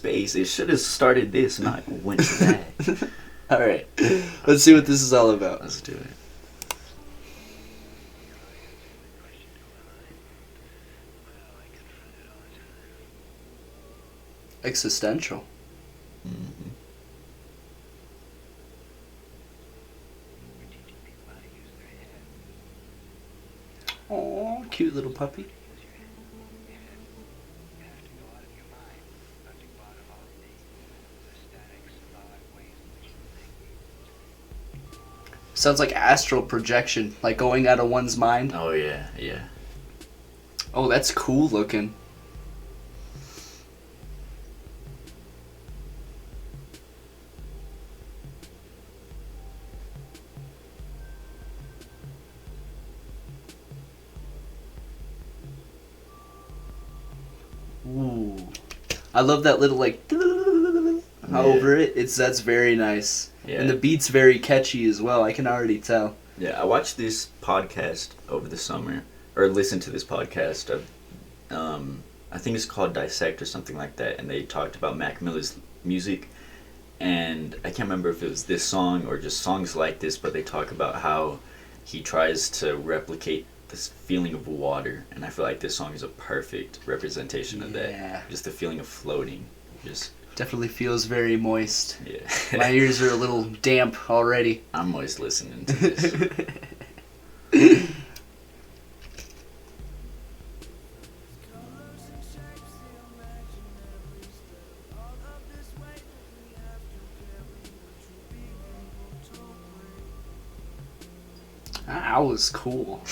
space. It should have started this, not went to that. All right, let's see what this is all about. Let's do it. Existential. Mm-hmm. Oh, cute little puppy. Sounds like astral projection, like going out of one's mind. Oh yeah, yeah. Oh, that's cool looking. Ooh. I love that little like over it. That's very nice. Yeah. And the beat's very catchy as well. I can already tell. Yeah, I watched this podcast over the summer, or listened to this podcast of, I think it's called Dissect or something like that, and they talked about Mac Miller's music, and I can't remember if it was this song or just songs like this, but they talk about how he tries to replicate this feeling of water, and I feel like this song is a perfect representation of that. Just the feeling of floating. Just definitely feels very moist. yeah. My ears are a little damp already. I'm always listening to this. That was cool.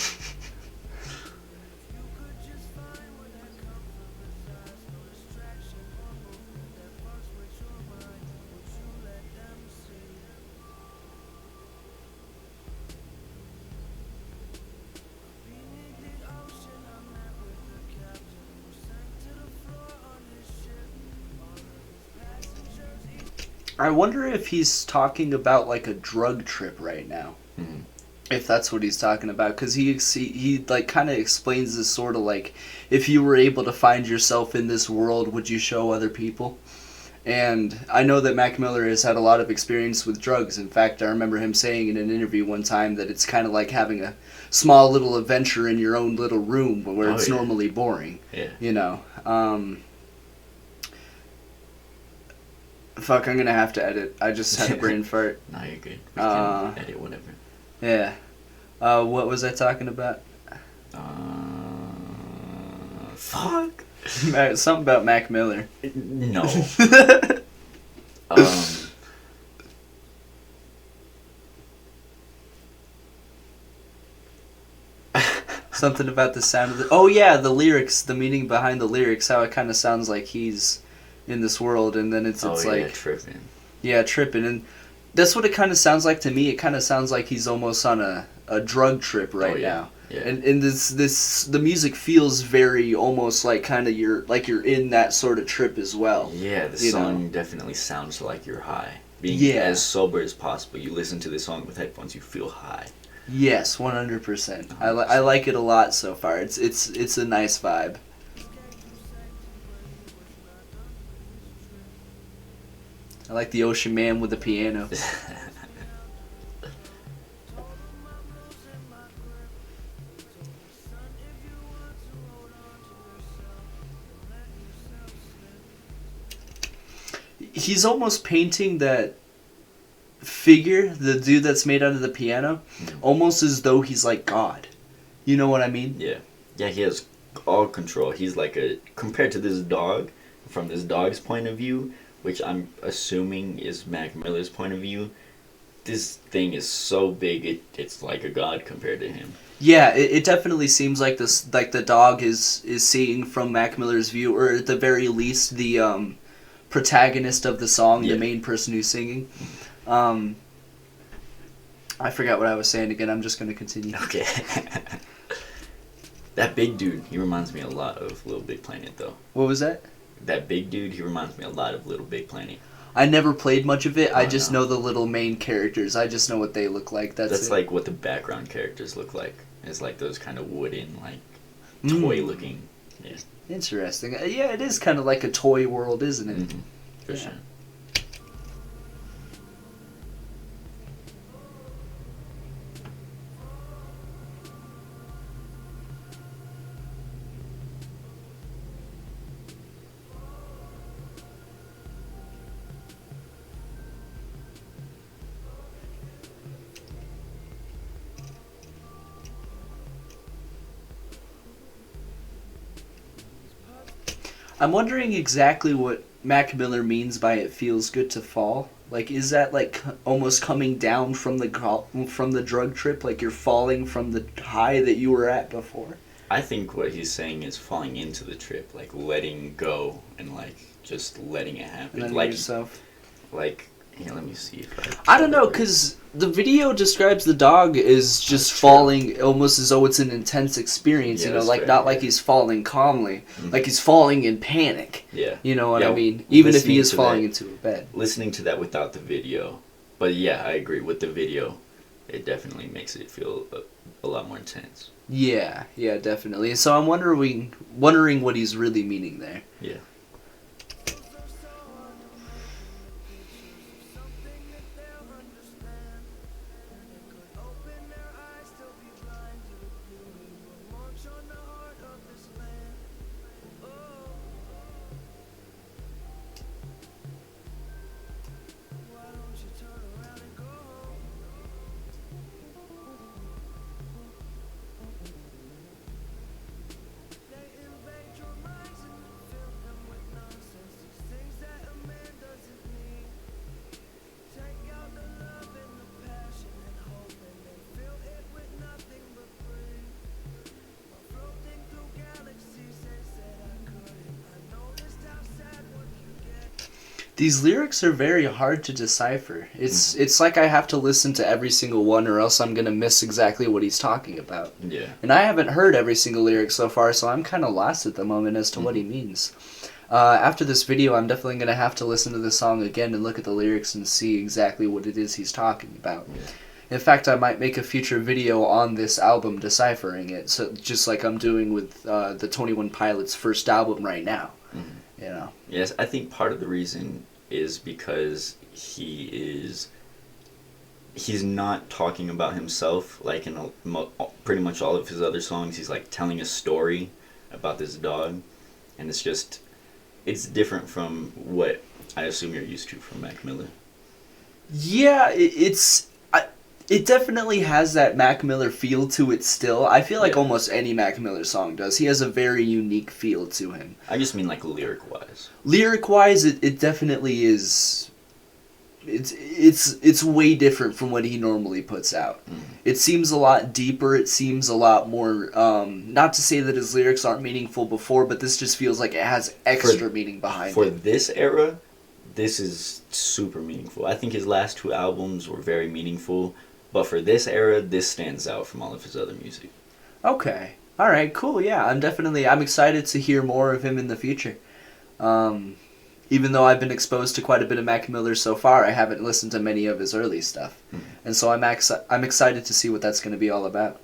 I wonder if he's talking about like a drug trip right now. Mm-hmm. If that's what he's talking about, because he like kind of explains this sort of like, if you were able to find yourself in this world, would you show other people? And I know that Mac Miller has had a lot of experience with drugs. In fact, I remember him saying in an interview one time that it's kind of like having a small little adventure in your own little room where it's normally boring. Yeah. You know. Fuck, I'm gonna have to edit. I just had a brain fart. No, you're good. We can edit whatever. Yeah. What was I talking about? Fuck. Something about Mac Miller. No. Something about the sound of the... Oh, yeah, the lyrics, the meaning behind the lyrics, how it kind of sounds like he's in this world, and then it's like... tripping. Yeah, tripping, and that's what it kind of sounds like to me. It kind of sounds like he's almost on a drug trip right now. Yeah. And this the music feels very almost like kind of you're in that sort of trip as well. Yeah, the song definitely sounds like you're high. Being as sober as possible, you listen to the song with headphones, you feel high. Yes, 100%. I like it a lot so far. It's a nice vibe. I like the Ocean Man with the piano. He's almost painting that figure, the dude that's made out of the piano, almost as though he's like God. You know what I mean? Yeah. Yeah, he has all control. He's like compared to this dog, from this dog's point of view, which I'm assuming is Mac Miller's point of view, this thing is so big it's like a god compared to him. Yeah, it definitely seems like this, like the dog is seeing from Mac Miller's view, or at the very least the protagonist of the song, the main person who's singing. I forgot what I was saying again. I'm just going to continue. Okay. That big dude, he reminds me a lot of Little Big Planet, though. What was that? That big dude, he reminds me a lot of Little Big Planet. I never played much of it. I just know the little main characters. I just know what they look like. That's like what the background characters look like. It's like those kind of wooden, like, toy-looking. Yeah. Interesting. Yeah, it is kind of like a toy world, isn't it? Mm-hmm. For sure. I'm wondering exactly what Mac Miller means by "it feels good to fall." Like, is that like almost coming down from the drug trip, like you're falling from the high that you were at before? I think what he's saying is falling into the trip, like letting go and like just letting it happen. And then Like, yourself. here, let me see if I don't know, because the video describes the dog as just falling almost as though it's an intense experience, Yeah, you know, that's like fair, not yeah. like he's falling calmly, Mhm. like he's falling in panic. Yeah. You know what Yeah, I mean? Even if he listening is to falling that- into a bed. Listening to that without the video, but yeah, I agree with the video. It definitely makes it feel a lot more intense. Yeah, definitely. So I'm wondering what he's really meaning there. Yeah. These lyrics are very hard to decipher. It's Mm-hmm. it's like I have to listen to every single one or else I'm going to miss exactly what he's talking about. Yeah. And I haven't heard every single lyric so far, so I'm kind of lost at the moment as to what he means. After this video, I'm definitely going to have to listen to the song again and look at the lyrics and see exactly what it is he's talking about. Yeah. In fact, I might make a future video on this album deciphering it, so just like I'm doing with the 21 Pilots' first album right now. Mhm. You know. Yes, I think part of the reason is because he's not talking about himself like in pretty much all of his other songs. He's like telling a story about this dog, and it's different from what I assume you're used to from Mac Miller. Yeah, it definitely has that Mac Miller feel to it still. I feel like Yeah. almost any Mac Miller song does. He has a very unique feel to him. I just mean like lyric wise. Lyric-wise, it definitely is. It's way different from what he normally puts out. Mhm. It seems a lot deeper. It seems a lot more. Not to say that his lyrics aren't meaningful before, but this just feels like it has extra meaning behind For it. this era, this is super meaningful. I think his last two albums were very meaningful, but for this era, this stands out from all of his other music. Okay. All right. Cool. Yeah. I'm excited to hear more of him in the future. Even though I've been exposed to quite a bit of Mac Miller so far, I haven't listened to many of his early stuff, and so I'm excited to see what that's going to be all about.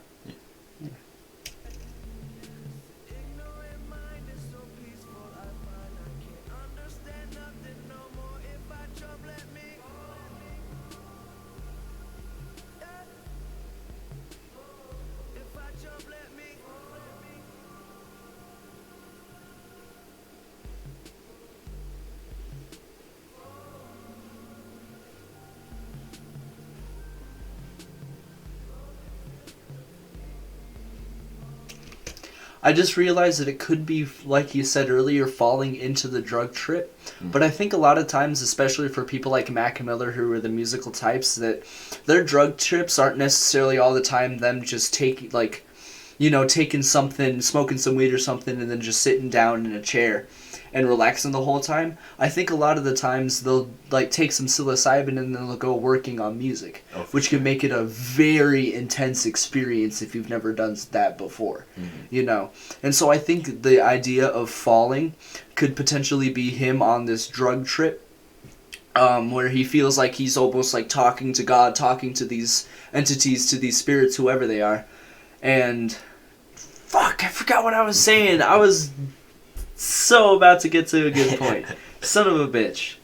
I just realized that it could be, like you said earlier, falling into the drug trip. But I think a lot of times, especially for people like Mac Miller, who are the musical types, that their drug trips aren't necessarily all the time them just taking something, smoking some weed or something, and then just sitting down in a chair and relaxing the whole time. I think a lot of the times they'll like take some psilocybin and then they'll go working on music, which can make it a very intense experience if you've never done that before. You know. And so I think the idea of falling could potentially be him on this drug trip, where he feels like he's almost like talking to God, talking to these entities, to these spirits, whoever they are. And fuck, I forgot what I was saying. I was so about to get to a good point. Son of a bitch.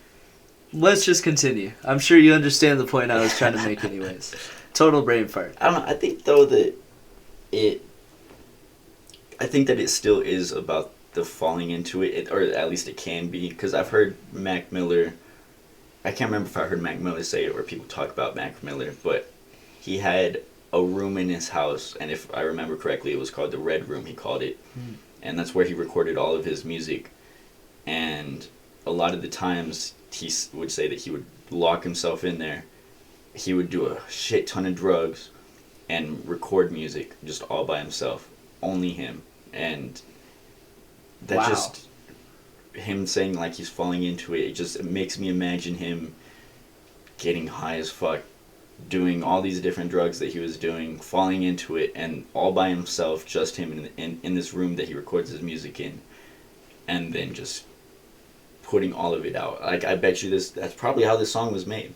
let's just continue. I'm sure you understand the point I was trying to make anyways. Total brain fart. I don't know. I think though that it. I think that it still is about the falling into it, or at least it can be, because I've heard Mac Miller. I can't remember if I heard Mac Miller say it or people talk about Mac Miller, but he had a room in his house, and if I remember correctly, it was called the Red Room. He called it, and that's where he recorded all of his music. And a lot of the times, he would say that he would lock himself in there. He would do a shit ton of drugs and record music just all by himself, only him. And that Wow. just, him saying like he's falling into it, it makes me imagine him getting high as fuck, doing all these different drugs that he was doing, falling into it, and all by himself, just him in this room that he records his music in, and then just putting all of it out. Like, I bet you that's probably how this song was made.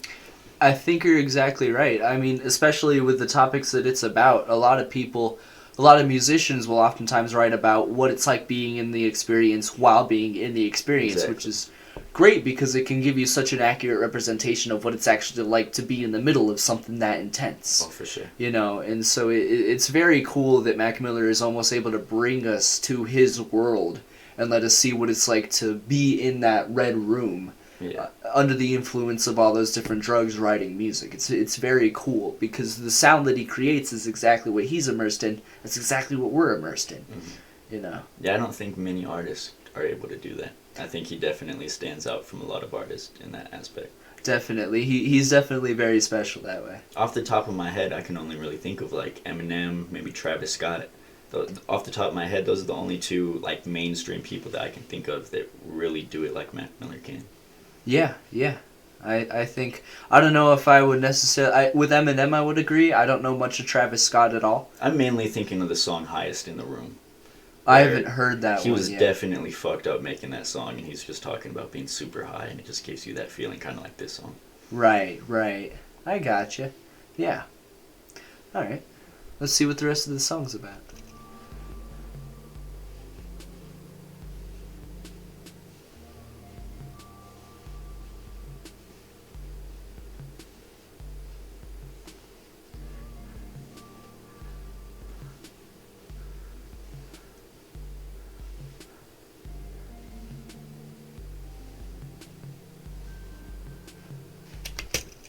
I think you're exactly right. I mean, especially with the topics that it's about, a lot of musicians will oftentimes write about what it's like being in the experience while being in the experience, Exactly. which is great because it can give you such an accurate representation of what it's actually like to be in the middle of something that intense. Oh, for sure. You know, and so it's very cool that Mac Miller is almost able to bring us to his world and let us see what it's like to be in that red room. Yeah. Under the influence of all those different drugs, writing music. It's very cool because the sound that he creates is exactly what he's immersed in. It's exactly what we're immersed in. Mm-hmm. You know. Yeah, I don't think many artists are able to do that. I think he definitely stands out from a lot of artists in that aspect. Definitely, he's definitely very special that way. Off the top of my head, I can only really think of like Eminem, maybe Travis Scott. Off the top of my head, those are the only two like mainstream people that I can think of that really do it like Mac Miller can. Yeah. I think, I don't know if I would necessarily, with Eminem I would agree. I don't know much of Travis Scott at all. I'm mainly thinking of the song Highest in the Room. I where haven't heard that He one was yet. definitely fucked up making that song, and he's just talking about being super high, and it just gives you that feeling kind of like this song. Right. I gotcha. Yeah. Alright. Let's see what the rest of the song's about.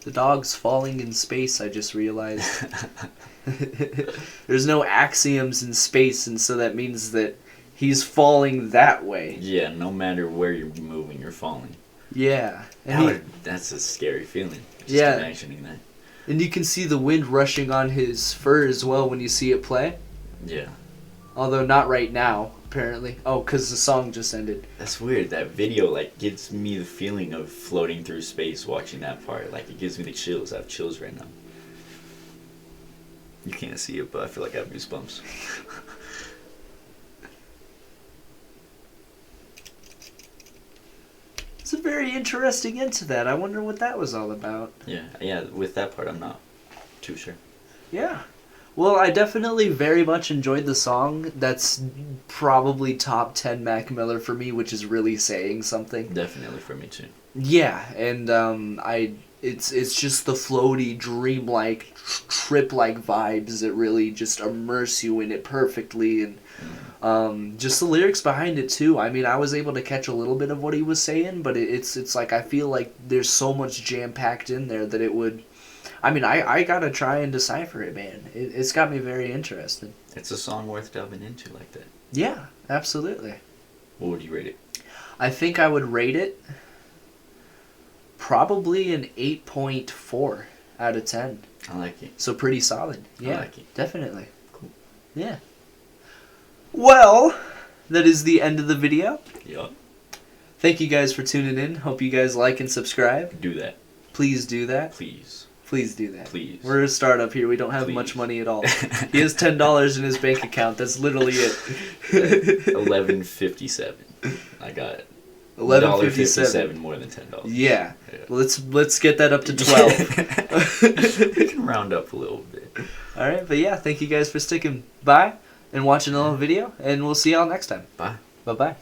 The dog's falling in space, I just realized. There's no axioms in space, and so that means that he's falling that way. Yeah, no matter where you're moving, you're falling. Yeah. And, That's a scary feeling. Just Yeah. imagining that. and you can see the wind rushing on his fur as well when you see it play. Yeah. Although not right now, apparently. Oh, because the song just ended. That's weird. That video, like, gives me the feeling of floating through space watching that part. Like, it gives me the chills. I have chills right now. You can't see it, but I feel like I have goosebumps. It's a very interesting end to that. I wonder what that was all about. Yeah, with that part, I'm not too sure. Yeah. Well, I definitely very much enjoyed the song. That's probably top 10 Mac Miller for me, which is really saying something. Definitely for me, too. Yeah, and it's just the floaty, dreamlike, trip-like vibes that really just immerse you in it perfectly, and just the lyrics behind it too. I mean, I was able to catch a little bit of what he was saying, but it's like I feel like there's so much jam-packed in there that it would. I mean, I gotta try and decipher it, man. It's got me very interested. It's a song worth delving into like that. Yeah, absolutely. What would you rate it? I think I would rate it probably an 8.4 out of 10. I like it. So pretty solid. Yeah, I like it. definitely. Cool. Yeah. Well, that is the end of the video. Yup. Thank you guys for tuning in. Hope you guys like and subscribe. Do that. Please do that. Please. Please do that. Please. We're a startup here. We don't have Please. much money at all. He has $10 in his bank account. That's literally it. $11.57. I got it. $11.57. more than $10. Yeah. Yeah. Let's get that up to 12. We can round up a little bit. All right, but yeah, thank you guys for sticking by and watching the little video, and we'll see y'all next time. Bye. Bye-bye.